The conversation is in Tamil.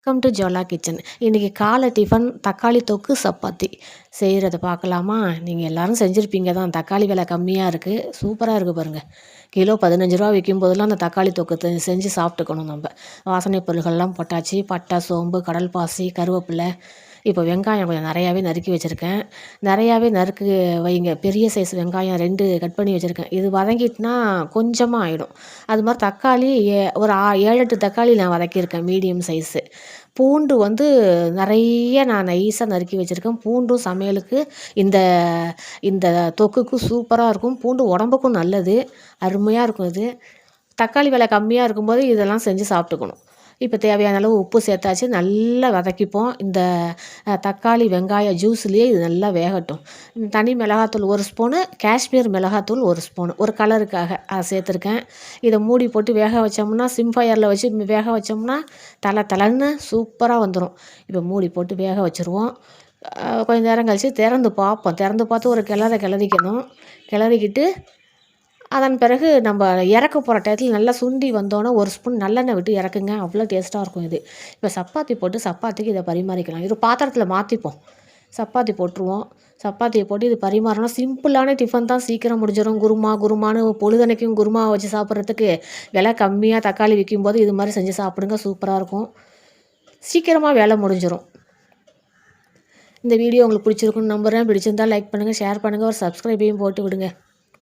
Welcome to ஜோலா kitchen. இன்றைக்கி காலை டிஃபன் தக்காளி தொக்கு சப்பாத்தி செய்கிறத பார்க்கலாமா? நீங்கள் எல்லோரும் செஞ்சுருப்பீங்க தான். தக்காளி விலை கம்மியாக இருக்குது, சூப்பராக இருக்குது பாருங்கள். கிலோ 15 ரூபா விற்கும் போதெல்லாம் அந்த தக்காளி தொக்கு செஞ்சு சாப்பிட்டுக்கணும். நம்ம வாசனை பொருள்கள்லாம் போட்டாச்சு. பட்டை, சோம்பு, கடல் பாசி, கருவேப்பிலை. இப்போ வெங்காயம் கொஞ்சம் நிறையாவே நறுக்கி வச்சுருக்கேன். நிறையாவே நறுக்கு வைங்க. பெரிய சைஸ் வெங்காயம் 2 கட் பண்ணி வச்சுருக்கேன். இது வதங்கிட்டுனா கொஞ்சமாக ஆகிடும். அது மாதிரி தக்காளி ஒரு 7-8 தக்காளி நான் வதக்கியிருக்கேன், மீடியம் சைஸு. பூண்டு வந்து நிறைய நான் நைஸாக நறுக்கி வச்சுருக்கேன். பூண்டும் சமையலுக்கு இந்த இந்த தொக்குக்கு சூப்பராக இருக்கும். பூண்டு உடம்புக்கும் நல்லது, அருமையாக இருக்கும். இது தக்காளி விலை கம்மியாக இருக்கும்போது இதெல்லாம் செஞ்சு சாப்பிட்டுக்கணும். இப்போ தேவையான அளவு உப்பு சேர்த்தாச்சு. நல்லா வதக்கிப்போம். இந்த தக்காளி வெங்காய ஜூஸ்லேயே இது நல்லா வேகட்டும். தனி மிளகாத்தூள் 1 ஸ்பூனு, காஷ்மீர் மிளகாத்தூள் 1 ஸ்பூனு, ஒரு கலருக்காக அதை சேர்த்துருக்கேன். இதை மூடி போட்டு வேக வச்சோம்னா, சிம் ஃபயரில் வச்சு வேக வச்சோம்னா தலன்னு சூப்பராக வந்துடும். இப்போ மூடி போட்டு வேக வச்சுருவோம். கொஞ்சம் நேரம் கழித்து திறந்து பார்ப்போம். திறந்து பார்த்து ஒரு கிளறிக்கணும். கிளறிக்கிட்டு அதன் பிறகு நம்ம இறக்க போகிற டயத்தில் நல்லா சுண்டி வந்தோன்னே 1 ஸ்பூன் நல்லெண்ணெய் விட்டு இறக்குங்க. அவ்வளோ டேஸ்ட்டாக இருக்கும் இது. இப்போ சப்பாத்தி போட்டு சப்பாத்திக்கு இதை பரிமாறிக்கலாம். இது பாத்திரத்தில் மாற்றிப்போம். சப்பாத்தி போட்டுருவோம். சப்பாத்தியை போட்டு இது பரிமாறணும். சிம்பிளான டிஃபன் தான், சீக்கிரம் முடிஞ்சிடும். குருமான்னு பொழுதனைக்கும் குருமா வச்சு சாப்பிட்றதுக்கு விலை கம்மியாக தக்காளி விற்கும்போது இது மாதிரி செஞ்சு சாப்பிடுங்க. சூப்பராக இருக்கும். சீக்கிரமாக வேலை முடிஞ்சிடும். இந்த வீடியோ உங்களுக்கு பிடிச்சிருக்குன்னு நம்புகிறேன். பிடிச்சிருந்தால் லைக் பண்ணுங்கள், ஷேர் பண்ணுங்கள், ஒரு சப்ஸ்கிரைபையும் போட்டு விடுங்க.